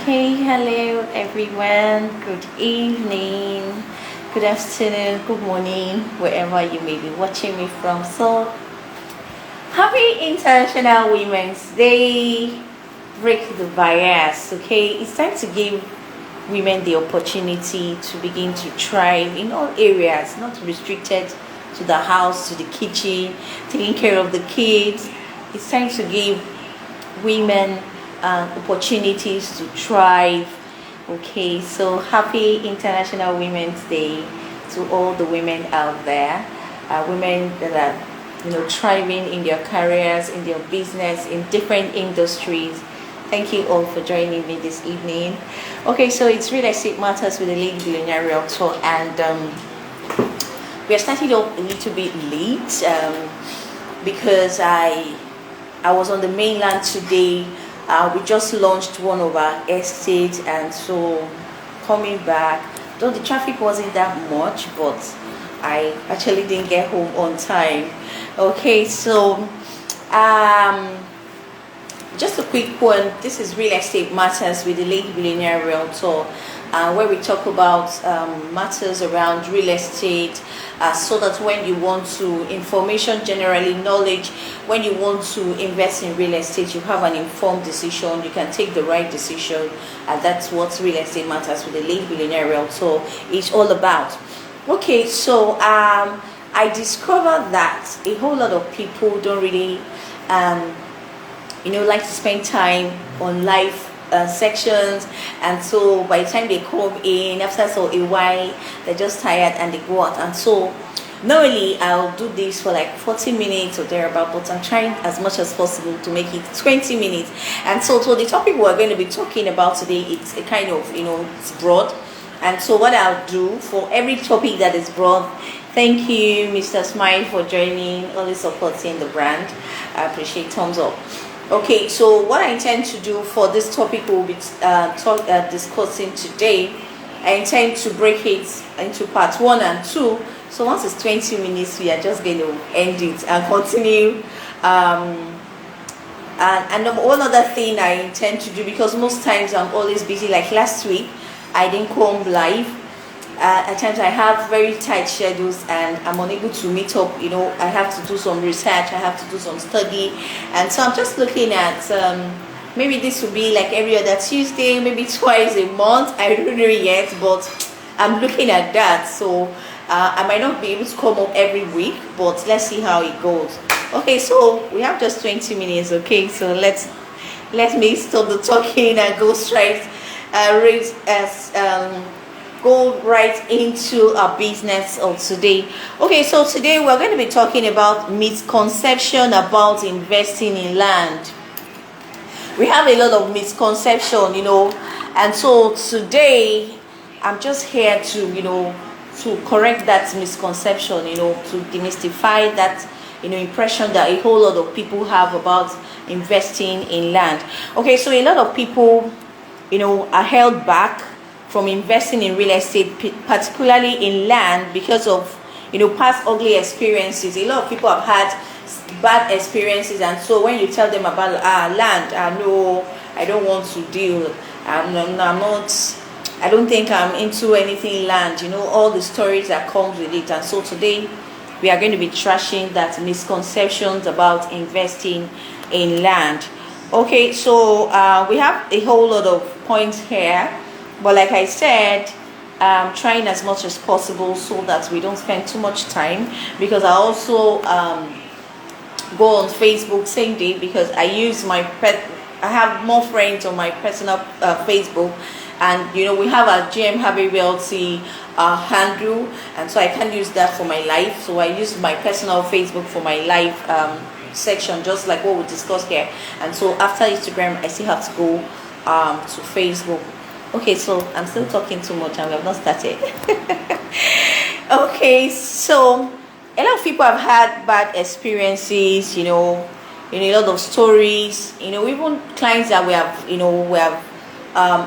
Okay, hello everyone. Good evening, good afternoon, good morning, wherever you may be watching me from. So, happy International Women's Day. Break the bias, okay? It's time to give women the opportunity to begin to thrive in all areas, not restricted to the house, to the kitchen, taking care of the kids. It's time to give women opportunities to thrive. Okay, so happy International Women's Day to all the women out there, women that are thriving in their careers, in their business, in different industries. Thank you all for joining me this evening. Okay, so it's Real Estate Matters with the lady Billionaire Realtor, and we are starting off a little bit late because I was on the mainland today. We just launched one of our estates, and so coming back, though the traffic wasn't that much, but I actually didn't get home on time. Okay, so just a quick one. This is Real Estate Matters with the lady Billionaire Realtor, where we talk about matters around real estate, so that when you want to, information generally, knowledge, when you want to invest in real estate, you have an informed decision, you can take the right decision, and that's what Real Estate Matters with the lady Billionaire Realtor is all about. Okay, so I discovered that a whole lot of people don't really like to spend time on live sections, and so by the time they come in after so a while, they're just tired and they go out. And so normally I'll do this for like 40 minutes or thereabout, but I'm trying as much as possible to make it 20 minutes. And so the topic we're going to be talking about today, it's a kind of it's broad. And so what I'll do for every topic that is broad, thank you Mr. Smile for joining, always supporting the brand. I appreciate thumbs up. Okay, so what I intend to do for this topic we'll be discussing today, I intend to break it into parts 1 and 2. So once it's 20 minutes, we are just going to end it and continue. And one other thing I intend to do, because most times I'm always busy, like last week, I didn't come live. At times I have very tight schedules and I'm unable to meet up. I have to do some research, I have to do some study, and so I'm just looking at maybe this will be like every other Tuesday, maybe twice a month. I don't know yet, but I'm looking at that. So I might not be able to come up every week, but let's see how it goes. Okay, so we have just 20 minutes. Okay, so let me stop the talking and go straight go right into our business of today. Okay, so today we're going to be talking about misconception about investing in land. We have a lot of misconception, and so today I'm just here to to correct that misconception, to demystify that impression that a whole lot of people have about investing in land. Okay, so a lot of people are held back from investing in real estate, particularly in land, because of past ugly experiences. A lot of people have had bad experiences, and so when you tell them about land, no, I don't want to deal. I'm not. I don't think I'm into anything land. All the stories that comes with it. And so today we are going to be trashing that misconceptions about investing in land. Okay, so we have a whole lot of points here. But like I said, I'm trying as much as possible so that we don't spend too much time, because I also go on Facebook same day, because I use I have more friends on my personal Facebook, and we have a GM Harvey Realty handle, and so I can't use that for my life. So I use my personal Facebook for my live section, just like what we discussed here. And so after Instagram, I still have to go to Facebook. Okay, so I'm still talking too much and we have not started. Okay, so a lot of people have had bad experiences, a lot of stories, even clients that we have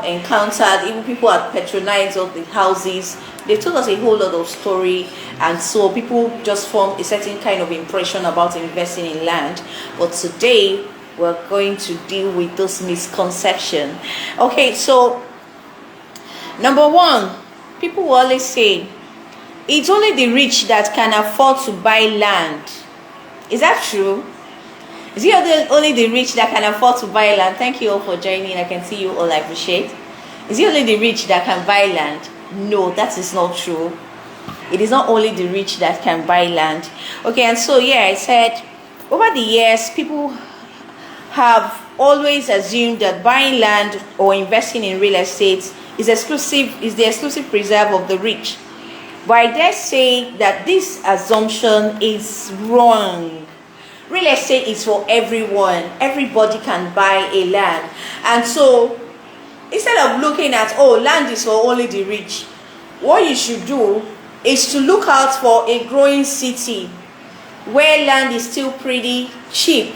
encountered, even people have patronized of the houses. They told us a whole lot of story, and so people just form a certain kind of impression about investing in land. But today we're going to deal with those misconceptions. Okay, so number one, people will always say it's only the rich that can afford to buy land. Is that true? Is it only the rich that can afford to buy land? Thank you all for joining. I can see you all, I appreciate. Is it only the rich that can buy land? No, that is not true. It is not only the rich that can buy land. Okay, and so yeah, I said over the years, people have always assumed that buying land or investing in real estate is the exclusive preserve of the rich. But I dare say that this assumption is wrong. Real estate is for everyone. Everybody can buy a land. And so instead of looking at, oh, land is for only the rich, what you should do is to look out for a growing city where land is still pretty cheap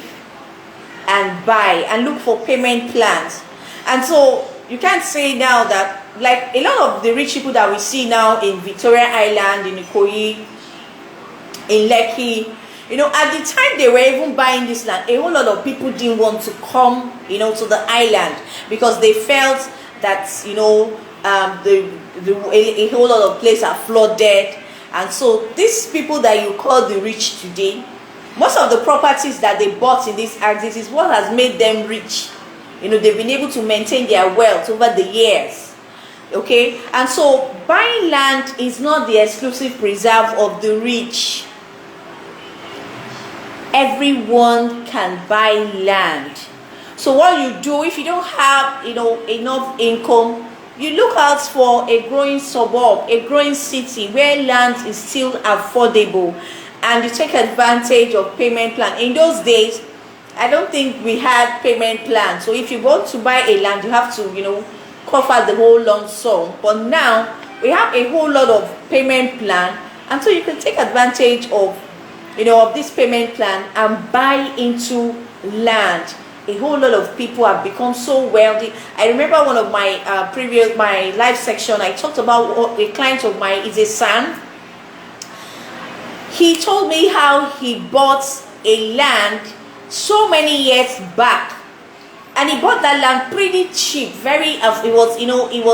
and buy, and look for payment plans. And so you can't say now that, like a lot of the rich people that we see now in Victoria Island, in Ikoyi, in Lekki, at the time they were even buying this land, a whole lot of people didn't want to come, to the island, because they felt that, a whole lot of places are flooded. And so these people that you call the rich today, most of the properties that they bought in these axis is what has made them rich. They've been able to maintain their wealth over the years. Okay, and so buying land is not the exclusive preserve of the rich. Everyone can buy land. So what you do, if you don't have enough income, you look out for a growing suburb, a growing city where land is still affordable, and you take advantage of payment plan. In those days, I don't think we had payment plan. So if you want to buy a land, you have to cover the whole lump sum. But now we have a whole lot of payment plan, and so you can take advantage of of this payment plan and buy into land. A whole lot of people have become so wealthy. I remember one of my my live section, I talked about a client of mine is a son. He told me how he bought a land so many years back, and he bought that land pretty cheap. It was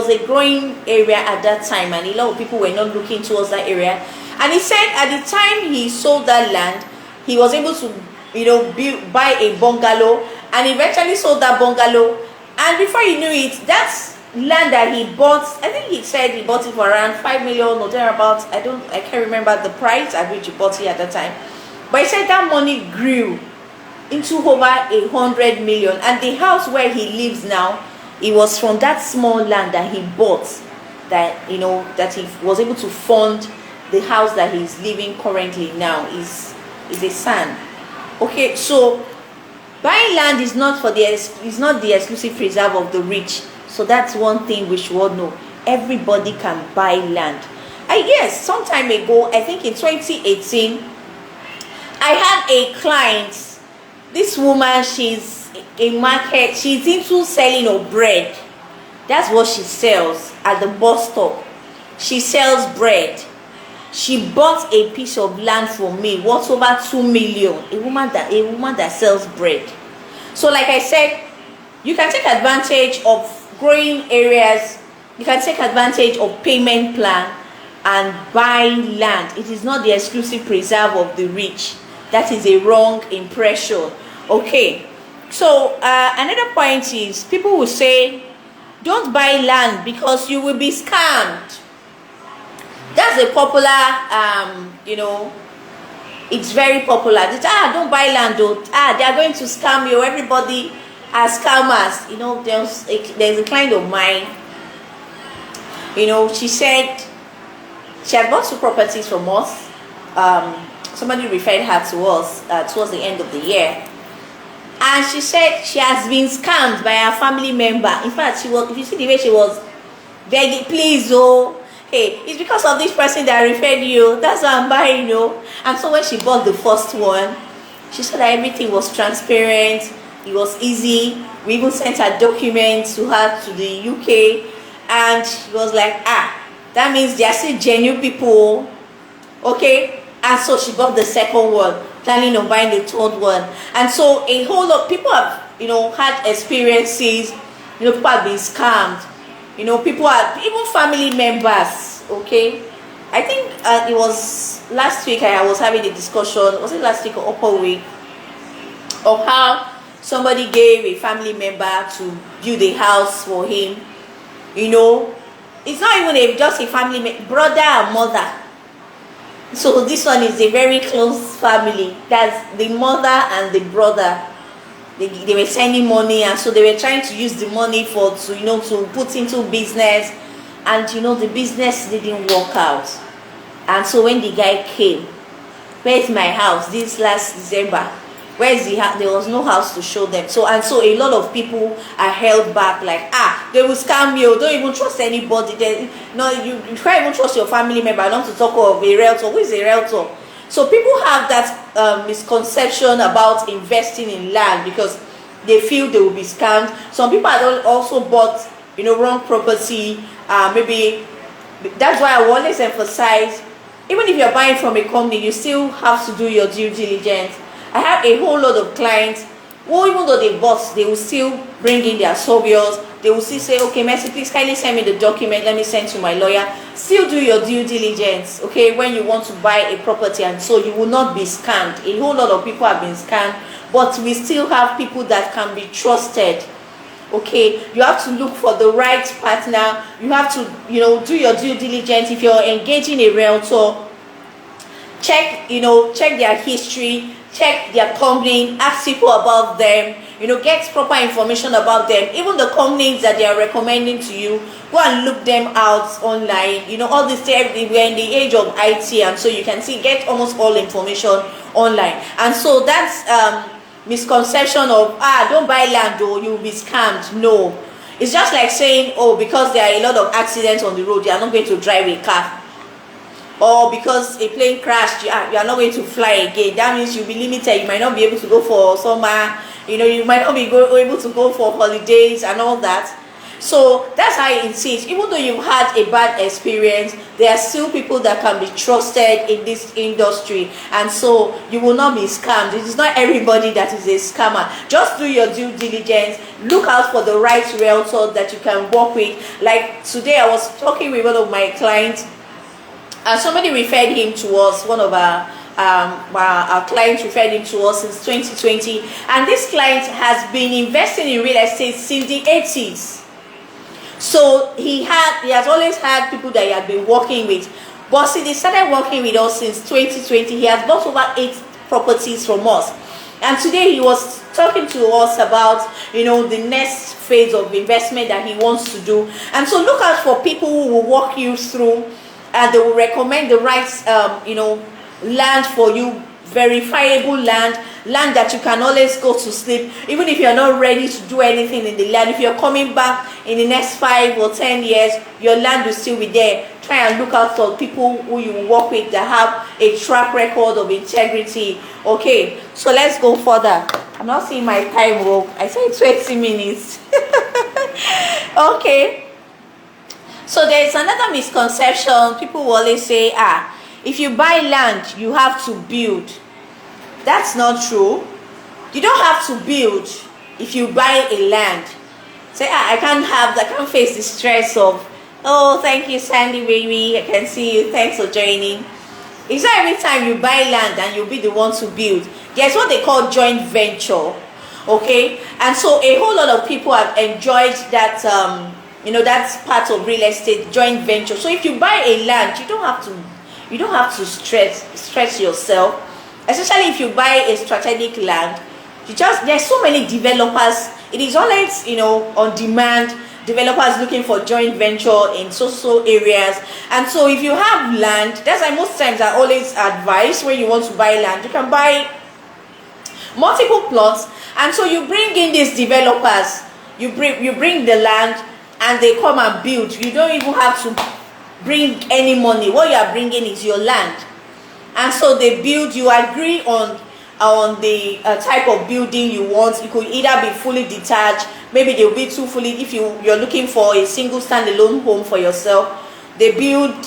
a growing area at that time, and a lot of people were not looking towards that area. And he said at the time he sold that land, he was able to buy a bungalow, and eventually sold that bungalow. And before you knew it, that land that he bought, I think he said he bought it for around 5 million or thereabouts. I can't remember the price at which he bought it at that time, but he said that money grew into over 100 million. And the house where he lives now, it was from that small land that he bought, that that he was able to fund the house that he's living currently now. Is a son. Okay, so buying land is not the exclusive preserve of the rich. So that's one thing we should all know. Everybody can buy land. Yes, some time ago, I think in 2018, I had a client. This woman, she's into selling of bread. That's what she sells at the bus stop. She sells bread. She bought a piece of land for me worth over 2 million. A woman that sells bread. So like I said, you can take advantage of growing areas. You can take advantage of payment plan and buy land. It is not the exclusive preserve of the rich. That is a wrong impression. Okay, so another point is, people will say don't buy land because you will be scammed. That's a popular it's very popular. Don't buy land though. They are going to scam you. Everybody are scammers. There's a client of mine. She said she had bought 2 properties from us. Somebody referred her to us towards the end of the year, and she said she has been scammed by a family member. In fact, if you see the way she was begging, please, hey, it's because of this person that referred you. That's why I'm buying, And so when she bought the first one, she said that everything was transparent. It was easy. We even sent her documents to her to the UK, and she was like, that means they are still genuine people. Okay, and so she bought the second one, planning on buying the third one. And so a whole lot of people have had experiences. People have been scammed. People are, even family members. Okay, I think it was last week I was having a discussion. Was it last week or upper week? Of how somebody gave a family member to build a house for him. It's not even just a family brother and mother. So this one is a very close family. That's the mother and the brother. They were sending money, and so they were trying to use the money to put into business, and the business didn't work out. And so when the guy came, where's my house? This last December, where's the house? There was no house to show them. So a lot of people are held back, like, they will scam you. Don't even trust anybody. You can't even trust your family member. Not to talk of a realtor. Who is a realtor? So people have that misconception about investing in land because they feel they will be scammed. Some people have also bought wrong property. Maybe that's why I will always emphasize, even if you're buying from a company, you still have to do your due diligence. I have a whole lot of clients who, even though they bought, they will still bring in their surveyors. They will still say, okay, Mercy, please kindly send me the document. Let me send to my lawyer. Still do your due diligence, okay, when you want to buy a property, and so you will not be scammed. A whole lot of people have been scammed, but we still have people that can be trusted. Okay, you have to look for the right partner. You have to, do your due diligence. If you're engaging a realtor, check their history, check their company, ask people about them, get proper information about them. Even the companies that they are recommending to you, go and look them out online. All this time we're in the age of IT, and so you can get almost all information online. And so that's misconception of don't buy land or you'll be scammed. No, it's just like saying, because there are a lot of accidents on the road, you are not going to drive a car. Or because a plane crashed, you are not going to fly again. That means you'll be limited. You might not be able to go for summer. You might not be able to go for holidays and all that. So that's how I insist. Even though you've had a bad experience, there are still people that can be trusted in this industry, and so you will not be scammed. It is not everybody that is a scammer. Just do your due diligence. Look out for the right realtor that you can work with. Like today, I was talking with one of my clients. Somebody referred him to us. One of our clients referred him to us since 2020, and this client has been investing in real estate since the 80s. So he has always had people that he had been working with, but since he started working with us since 2020, he has bought over 8 properties from us. And today he was talking to us about the next phase of investment that he wants to do. And so look out for people who will walk you through, and they will recommend the right land for you, verifiable land that you can always go to sleep, even if you're not ready to do anything in the land. If you're coming back in the next 5 or 10 years, your land will still be there. Try and look out for people who you work with that have a track record of integrity. Okay, so let's go further. I'm not seeing my time. I said 20 minutes. Okay. So there's another misconception. People will always say, if you buy land, you have to build. That's not true. You don't have to build if you buy a land. Say, I can't face the stress of, thank you, Sandy baby, I can see you, thanks for joining. It's not every time you buy land and you'll be the one to build. There's what they call joint venture. Okay? And so a whole lot of people have enjoyed that that's part of real estate, joint venture. So if you buy a land, you don't have to stress yourself, especially if you buy a strategic land. There's so many developers. It is always on demand. Developers looking for joint venture in so areas. And so if you have land, that's why most times I always advise, when you want to buy land, you can buy multiple plots, and so you bring in these developers. You bring the land, and they come and build. You don't even have to bring any money. What you are bringing is your land, and so they build. You agree on the type of building you want. It could either be fully detached, maybe they'll be two fully. If you're looking for a single standalone home for yourself, they build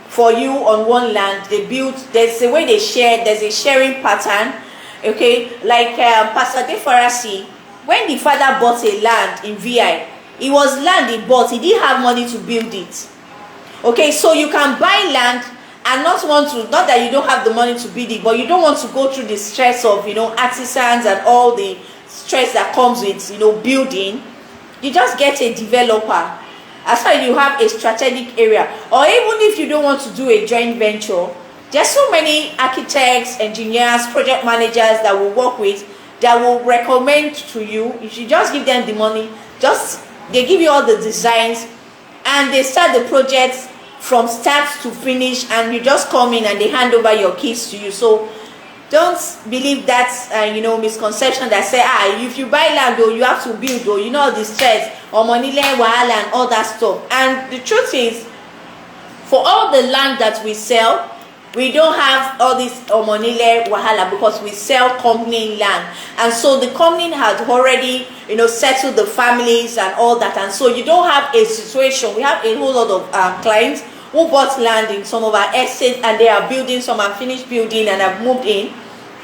for you on one land. They build. There's a way they share. There's a sharing pattern. Okay, like Pastor De Farasi, when the father bought a land in VI, it was land he bought. He didn't have money to build it. Okay, so you can buy land and not that you don't have the money to build it, but you don't want to go through the stress of, artisans and all the stress that comes with, building. You just get a developer. As far as you have a strategic area, or even if you don't want to do a joint venture, there's so many architects, engineers, project managers that will work with, that will recommend to you. If you just give them the money, they give you all the designs, and they start the project from start to finish, and you just come in and they hand over your keys to you. So don't believe that misconception that say, if you buy land, you have to build, all the stress or money wahala and all that stuff. And the truth is, for all the land that we sell, we don't have all this omonile wahala, because we sell company land, and so the company has already settled the families and all that, and so you don't have a situation. We have a whole lot of clients who bought land in some of our estates, and they are building, some are finished building and have moved in,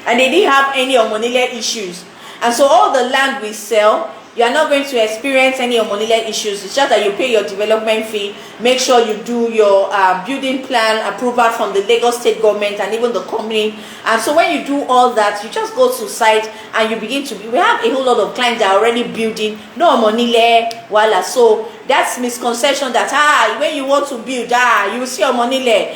and they didn't have any omonile issues. And so all the land we sell, you are not going to experience any omonile issues. It's just that you pay your development fee. Make sure you do your building plan approval from the Lagos state government and even the company. And so when you do all that, you just go to site and you begin to. We have a whole lot of clients that are already building. No omonile wala. So that's misconception that when you want to build, you will see omonile.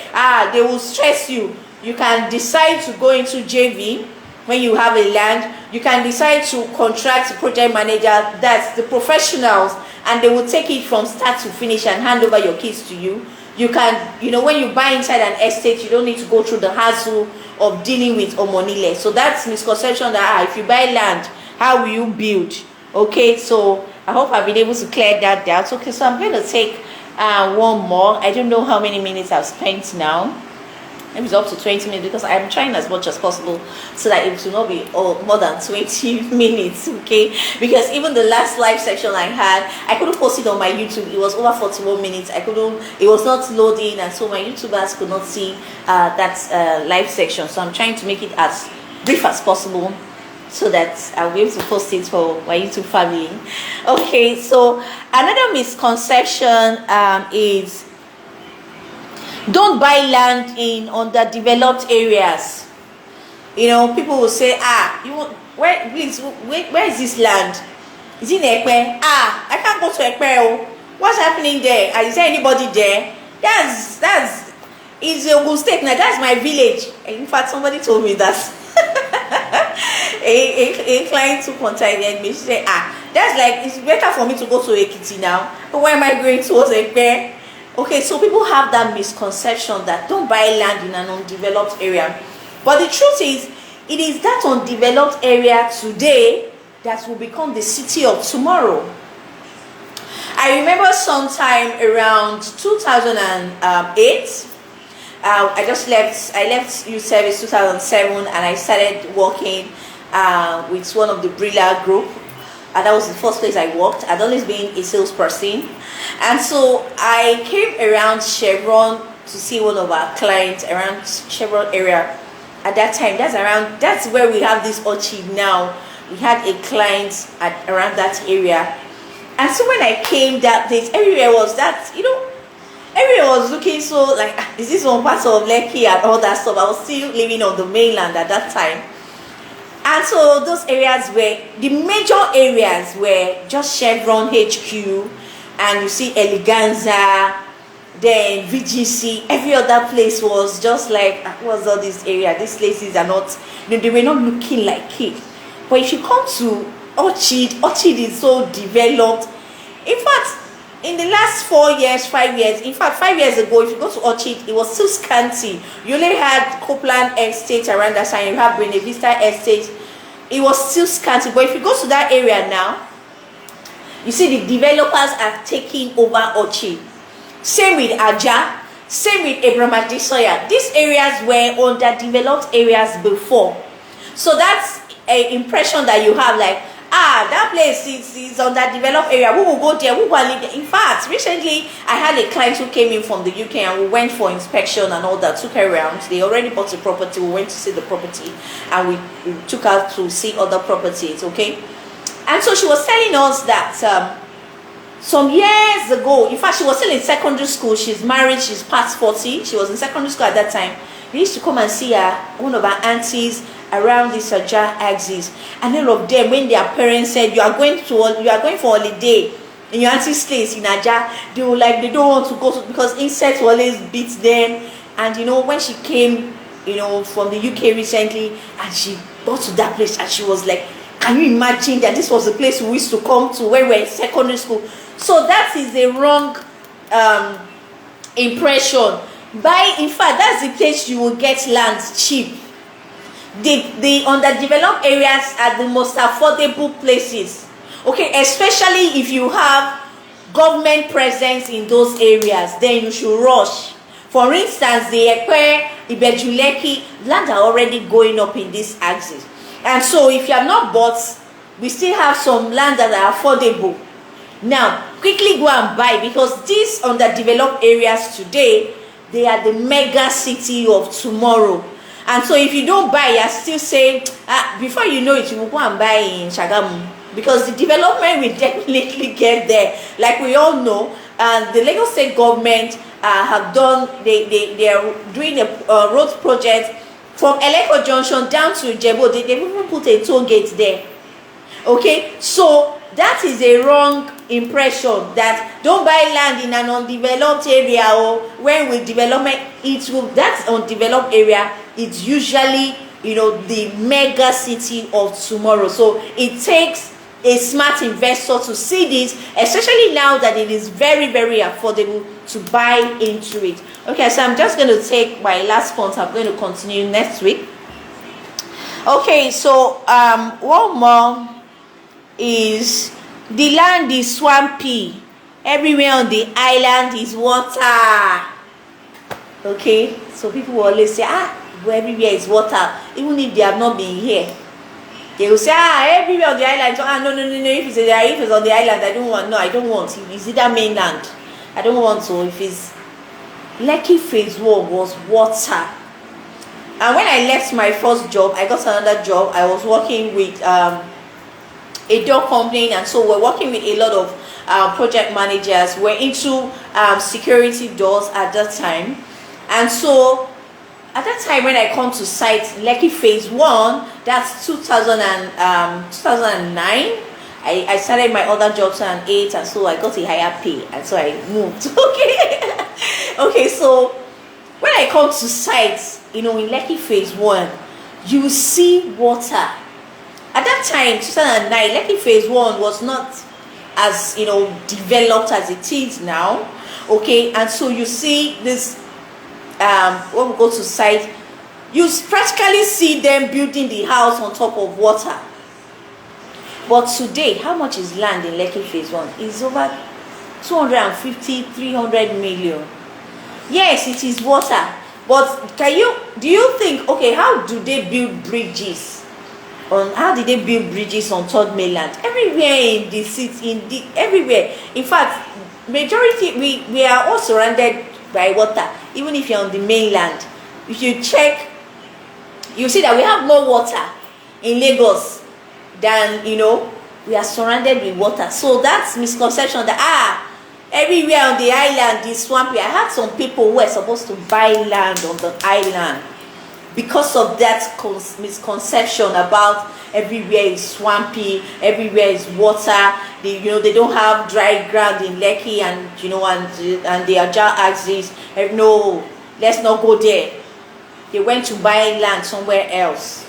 They will stress you. You can decide to go into JV. When you have a land, you can decide to contract a project manager, that's the professionals, and they will take it from start to finish and hand over your keys to you. You can, when you buy inside an estate, you don't need to go through the hassle of dealing with omonile. So that's misconception that if you buy land, how will you build? Okay, so I hope I've been able to clear that doubt. Okay, so I'm going to take one more. I don't know how many minutes I've spent now. Maybe it's up to 20 minutes, because I'm trying as much as possible so that it will not be more than 20 minutes, okay? Because even the last live section I had, I couldn't post it on my YouTube. It was over 41 minutes. It was not loading, and so my YouTubers could not see that live section. So I'm trying to make it as brief as possible so that I'll be able to post it for my YouTube family. Okay, so another misconception is, don't buy land in underdeveloped areas. People will say, where is this land? Is it in Ekpe? I can't go to Ekpe. What's happening there? Is there anybody there? It's a good state now. That's my village. In fact, somebody told me that. a client who contacted me, she said, that's like, it's better for me to go to Ekiti now. But why am I going towards Ekpe? Okay, so people have that misconception that don't buy land in an undeveloped area. But the truth is, it is that undeveloped area today that will become the city of tomorrow. I remember sometime around 2008, I left youth service 2007, and I started working with one of the Brilla group. And that was the first place I worked. I'd always been a salesperson. And so I came around Chevron to see one of our clients around Chevron area. At that time, that's where we have this orchard now. We had a client around that area. And so when I came that place, everywhere was everywhere was looking so like, is this one part of Lekki and all that stuff? I was still living on the mainland at that time. And so those areas the major areas were just Chevron HQ, and you see Eleganza, then VGC. Every other place was just like, what's all this area? These places are not, they were not looking like it. But if you come to Orchard is so developed. In fact, in the last 5 years, in fact 5 years ago, if you go to Orchard, it was still scanty. You only had Copeland Estate around that side, you have Buena Vista Estate. It was still scanty. But if you go to that area now, you see the developers are taking over Orchard. Same with Aja, same with Abramadesoya. These areas were underdeveloped areas before. So that's an impression that you have, like, that place is underdeveloped area. We will go there. We will live there. In fact, recently I had a client who came in from the UK, and we went for inspection and all that. Took her around. They already bought the property. We went to see the property, and we took her to see other properties. Okay, And so she was telling us that some years ago, in fact, she was still in secondary school. She's married, she's past 40. She was in secondary school at that time. We used to come and see her, one of our aunties around this Aja axis. And all of them, when their parents said, you are going for holiday in your auntie's place in Aja, they were like, they don't want to go to, because insects always beat them. And when she came, from the UK recently, and she got to that place, and she was like, can you imagine that this was the place we used to come to when we were in secondary school? So that is a wrong impression. In fact, that's the place you will get land cheap. The underdeveloped areas are the most affordable places. Okay, especially if you have government presence in those areas, then you should rush. For instance, the Ekwe, Ibejuleki, land are already going up in this axis. And so if you have not bought, we still have some land that are affordable. Now, quickly go and buy, because these underdeveloped areas today, they are the mega city of tomorrow. And so if you don't buy, you're still saying, before you know it, you will go and buy in Shagamu. Because the development will definitely get there. Like we all know, the Lagos State government have done, they are doing a road project from Eleko Junction down to Jebo. They even put a toll gate there. Okay, so that is a wrong impression, that don't buy land in an undeveloped area, or when with development, that undeveloped area, it's usually the mega city of tomorrow. So it takes a smart investor to see this, especially now that it is very, very affordable to buy into it. Okay, so I'm just going to take my last point. I'm going to continue next week. Okay, so one more is, the land is swampy. Everywhere on the island is water. Okay, so people will always say, everywhere is water, even if they have not been here. They will say, everywhere on the island. No. If it's on the island, I don't want. No, I don't want. It's either mainland. I don't want to. If it's Lekki Phase 1 was water. And when I left my first job, I got another job. I was working with a door company, and so we're working with a lot of project managers. We're into security doors at that time. And so at that time, when I come to site, Lekki Phase 1, that's 2009. I started my other job 2008, and so I got a higher pay, and so I moved. Okay, so when I come to site, in Lekki Phase 1, you see water. At that time, 2009, Lekki Phase 1 was not as developed as it is now. Okay, and so you see this. When we go to site, you practically see them building the house on top of water. But today, how much is land in Lekki Phase 1? It's over 250, 300 million. Yes, it is water. But do you think, okay, how do they build bridges? How did they build bridges on third mainland? Everywhere in the city, everywhere. In fact, majority, we are all surrounded by water. Even if you're on the mainland, if you check, you see that we have more water in Lagos than we are surrounded with water. So that's misconception that everywhere on the island is swampy. I had some people who were supposed to buy land on the island because of that misconception about everywhere is swampy, everywhere is water. They don't have dry ground in Lekki and and the Aja axis. No, let's not go there. They went to buy land somewhere else,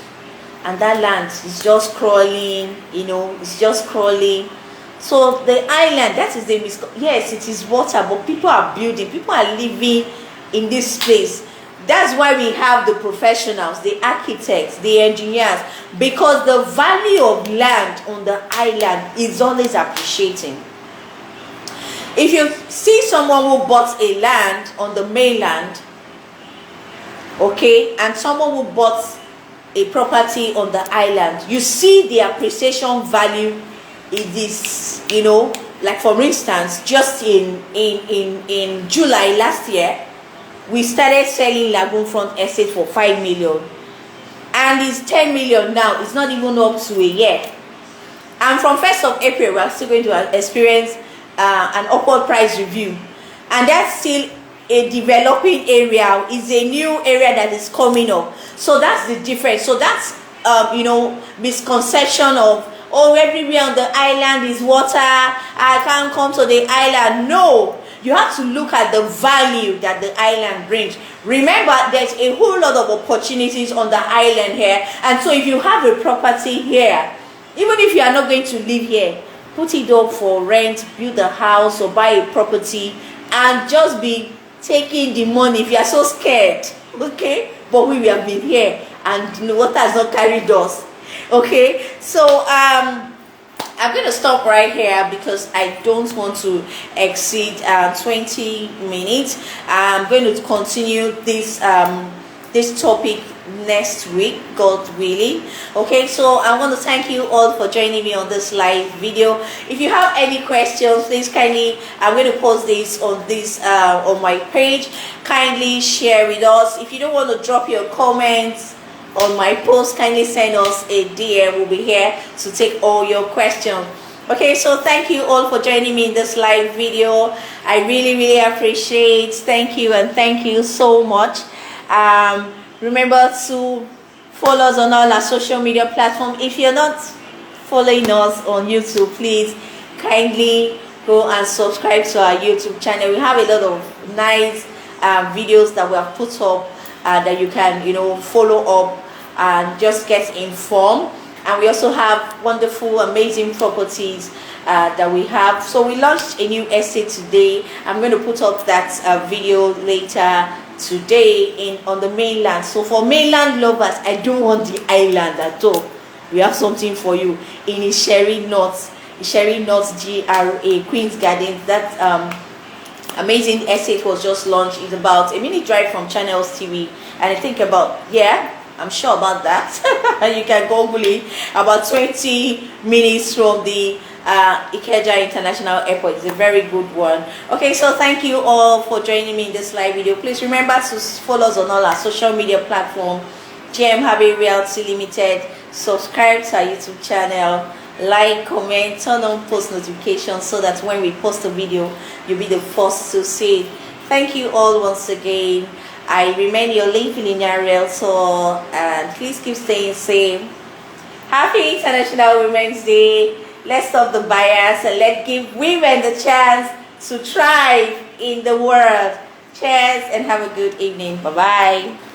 and that land is just crawling. It's just crawling. So the island, that is the yes, it is water, but people are building, people are living in this place. That's why we have the professionals, the architects, the engineers, because the value of land on the island is always appreciating. If you see someone who bought a land on the mainland, okay, and someone who bought a property on the island, you see the appreciation value in this, like for instance, just in July last year, we started selling Lagoon Front Estate for 5 million, and it's 10 million now. It's not even up to a year. And from 1st of April, we are still going to experience an upward price review. And that's still a developing area, is a new area that is coming up. So that's the difference. So that's misconception of, oh, everywhere on the island is water, I can't come to the island. No, you have to look at the value that the island brings. Remember, there's a whole lot of opportunities on the island here. And so if you have a property here, even if you are not going to live here, put it up for rent, build a house or buy a property, and just be taking the money if you are so scared. Okay, but we have been here and the water has not carried us. Okay, so I'm going to stop right here because I don't want to exceed 20 minutes. I'm going to continue this this topic next week, God willing. Okay, so I want to thank you all for joining me on this live video. If you have any questions, please kindly, I'm going to post this on my page. Kindly share with us. If you don't want to drop your comments on my post, kindly send us a DM. We'll be here to take all your questions. Okay, so thank you all for joining me in this live video. I really appreciate. Thank you, and thank you so much. Remember to follow us on all our social media platforms. If you're not following us on YouTube, please kindly go and subscribe to our YouTube channel. We have a lot of nice videos that we have put up that you can follow up and just get informed. And we also have wonderful, amazing properties that we have. So we launched a new estate today. I'm going to put up that video later today on the mainland. So for mainland lovers, I don't want the island at all. We have something for you in Sherry North GRA, Queen's Gardens. That amazing estate was just launched. It's about a minute drive from Channels TV, and I think I'm sure about that. You can Google it. About 20 minutes from the Ikeja International Airport. It's a very good one. Okay, so thank you all for joining me in this live video. Please remember to follow us on all our social media platforms. GM Harvey Realty Limited. Subscribe to our YouTube channel. Like, comment, turn on post notifications so that when we post a video, you'll be the first to see it. Thank you all once again. I remain your Billionaire Realtor, and please keep staying safe. Happy International Women's Day. Let's stop the bias and let's give women the chance to thrive in the world. Cheers and have a good evening. Bye-bye.